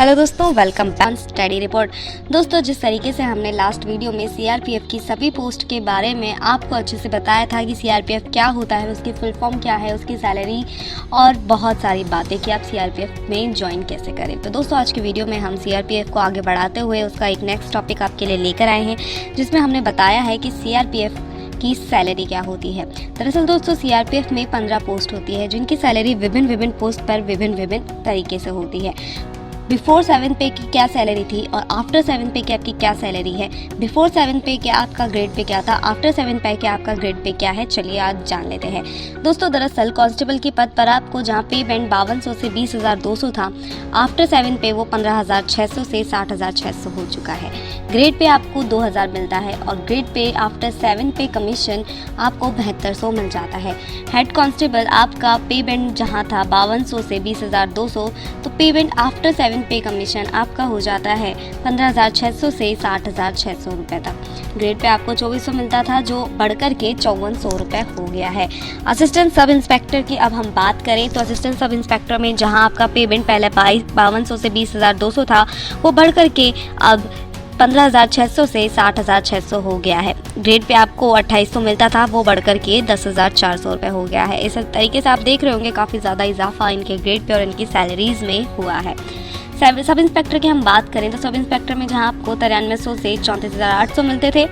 Hello दोस्तों, welcome back study report. दोस्तों, जिस तरीके से हमने लास्ट वीडियो में सीआरपीएफ की सभी पोस्ट के बारे में आपको अच्छे से बताया था कि सीआरपीएफ क्या होता है, उसकी फुल फॉर्म क्या है, उसकी सैलरी और बहुत सारी बातें कि आप सीआरपीएफ में ज्वाइन कैसे करें। तो दोस्तों, आज की वीडियो में हम सीआरपीएफ को आगे बढ़ाते हुए उसका एक नेक्स्ट टॉपिक आपके लिए लेकर आए हैं, जिसमें हमने बताया है कि सीआरपीएफ की सैलरी क्या होती है। दरअसल दोस्तों, सीआरपीएफ में 15 पोस्ट होती है, जिनकी सैलरी विभिन्न पोस्ट पर विभिन्न तरीके से होती है। बिफोर 7 पे की क्या सैलरी थी और आफ्टर 7 पे की आपकी क्या सैलरी है। बिफोर 7 पे क्या आपका ग्रेड पे क्या था, आफ्टर 7 पे क्या आपका ग्रेड पे क्या है, चलिए आज जान लेते हैं। दोस्तों, दरअसल कांस्टेबल के पद पर आपको जहां पे बैंड 5200 से 20,200 था, आफ्टर 7 पे वो 15,600 से 60,600 हो चुका है। ग्रेड पे आपको 2,000 मिलता है और ग्रेड पे आफ्टर 7 पे कमीशन आपको 7200 मिल जाता है। हेड कांस्टेबल आपका पे बैंड जहाँ था 5200 से 20,200, तो पे बैंड आफ्टर 7 पे कमीशन आपका हो जाता है 15,600 से 60,600 रुपये तक। ग्रेड पे आपको 2400 मिलता था, जो बढ़कर के 5400 रुपये हो गया है। असिस्टेंट सब इंस्पेक्टर की अब हम बात करें तो असिस्टेंट सब इंस्पेक्टर में जहां आपका पेमेंट पहले 5200 से 20,200 था, वो बढ़कर के अब 15,600 से 60,600 हो गया है। ग्रेड पे आपको 2800 मिलता था, वो बढ़कर के 10,400 रुपये हो गया है। इस तरीके से आप देख रहे होंगे काफ़ी ज़्यादा इजाफा इनके ग्रेड पे और इनकी सैलरीज में हुआ है। सब इंस्पेक्टर की हम बात करें तो सब इंस्पेक्टर में जहां आपको 9300 से 34,800 मिलते थे,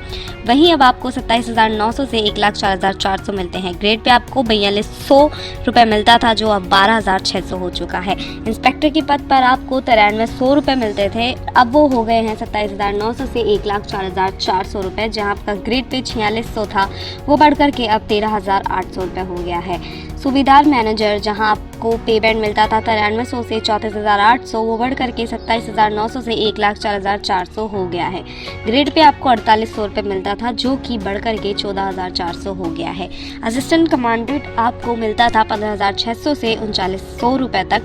वहीं अब आपको 27,900 से 1,04,400 मिलते हैं। ग्रेड पे आपको 4200 रुपये मिलता था, जो अब 12,600 हो चुका है। इंस्पेक्टर के पद पर आपको 9300 रुपये मिलते थे, अब वो हो गए हैं 27,900 से 1,04,400 रुपये। जहाँ आपका ग्रेड पे 4600 था, वो बढ़कर के अब 13,800 रुपये हो गया है। सुबेदार मैनेजर जहां आपको पे बैंड मिलता था 9300 से 34,800, वो बढ़ करके 27,900 से 1,04,400 हो गया है। ग्रेड पे आपको 4,800 रुपये मिलता था, जो कि बढ़ करके 14,400 हो गया है। असिस्टेंट कमांडेंट आपको मिलता था 15,600 से 3900 रुपये तक,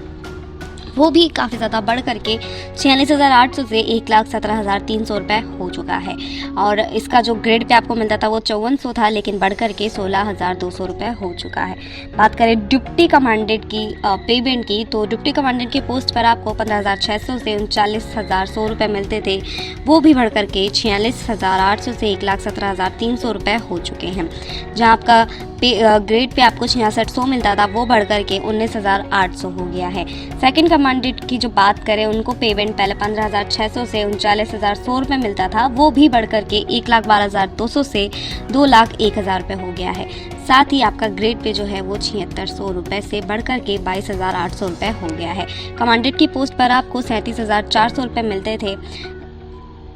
वो भी काफ़ी ज़्यादा बढ़ करके 46,800 से 1,17,300 रुपये हो चुका है। और इसका जो ग्रेड पे आपको मिलता था वो 5400 था, लेकिन बढ़ करके 16,200 रुपये हो चुका है। बात करें डिप्टी कमांडेंट की पेमेंट की, तो डिप्टी कमांडेंट के पोस्ट पर आपको 15,600 से 39,100 रुपये मिलते थे, वो भी बढ़ करके 46,800 से 1,17,300 रुपये हो चुके हैं। जहाँ आपका ग्रेड पे आपको 6600 मिलता था, वो बढ़ करके 19,800 हो गया है। सेकंड कमांडेंट की जो बात करें, उनको पेमेंट पहले 15,600 से 39,100 रुपये मिलता था, वो भी बढ़ करके 1,12,200 से 2,01,000 रुपये हो गया है। साथ ही आपका ग्रेड पे जो है वो 7600 रुपये से बढ़ करके 22,800 रुपये हो गया है। कमांडेंट की पोस्ट पर आपको 37,400 रुपये मिलते थे,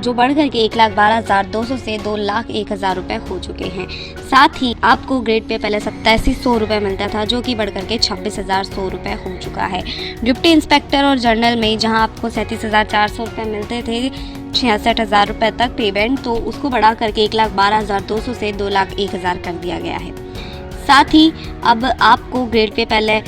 जो बढ़ करके 1,12,200 से 2,01,000 रुपये हो चुके हैं। साथ ही आपको ग्रेड पे पहले 8700 रुपये मिलता था, जो कि बढ़ करके 26,100 रुपये हो चुका है। डिप्टी इंस्पेक्टर और जनरल में जहां आपको 37,400 रुपये मिलते थे 66,000 रुपये तक पेमेंट, तो उसको बढ़ा करके 1,12,200 से 2,01,000 कर दिया गया है। साथ ही अब आपको ग्रेड पे पहले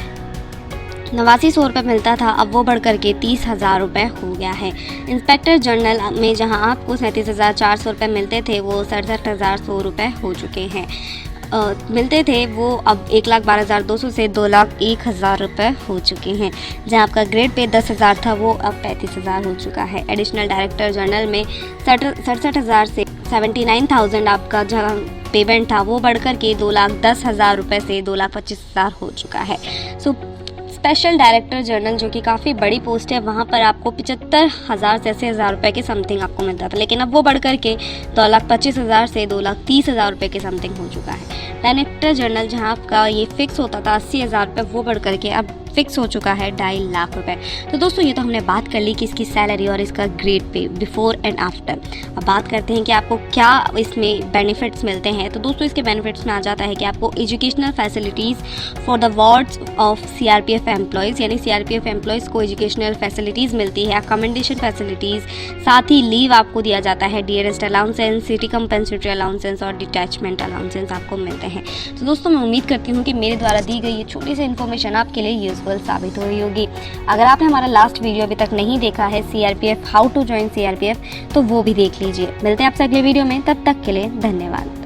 8900 रुपये मिलता था, अब वो बढ़ करके 30,000 रुपये हो गया है। इंस्पेक्टर जनरल में जहां आपको 37,400 रुपये मिलते थे, वो 67,100 रुपये हो चुके हैं मिलते थे, वो अब 1,12,200 से 2,01,000 रुपये हो चुके हैं। जहां आपका ग्रेड पे 10,000 था, वो अब 35,000 हो चुका है। एडिशनल डायरेक्टर जनरल में 67,000 से 79,000 आपका जहां पेमेंट था, वो बढ़कर के 2,10,000 रुपये से 2,25,000 हो चुका है। स्पेशल डायरेक्टर जनरल, जो कि काफ़ी बड़ी पोस्ट है, वहाँ पर आपको 75,000 से 80,000 रुपये के समथिंग आपको मिलता था, लेकिन अब वो बढ़ करके 2,25,000 से 2,30,000 रुपये के समथिंग हो चुका है। डायरेक्टर जनरल जहाँ आपका ये फिक्स होता था 80,000 रुपये, वो बढ़ करके अब फिक्स हो चुका है 2.5 लाख रुपए। तो दोस्तों, ये तो हमने बात कर ली कि इसकी सैलरी और इसका grade pay before and after. अब बात करते हैं कि आपको क्या इसमें बेनिफिट्स मिलते हैं। तो दोस्तों, इसके बेनिफिट्स में आ जाता है कि आपको educational facilities for the wards of CRPF employees, यानी सीआरपीएफ एम्प्लॉयज़ को एजुकेशनल फैसिलिटीज़ मिलती है, अकोमोडेशन फैसिलिटीज़, साथ ही लीव आपको दिया जाता है, डियरेस्ट अलाउंसेंस, सिटी कंपेंसेटरी अलाउंसेंस और डिटैचमेंट अलाउंसेंस आपको मिलते हैं। तो दोस्तों, मैं उम्मीद करती हूँ कि मेरे द्वारा दी गई ये छोटी सी इन्फॉर्मेशन आपके लिए यूजफुल साबित हो रही होगी। अगर आपने हमारा लास्ट वीडियो अभी तक नहीं देखा है, CRPF how to join CRPF, तो वो भी देख लीजिए। मिलते हैं आपसे अगले वीडियो में, तब तक के लिए धन्यवाद।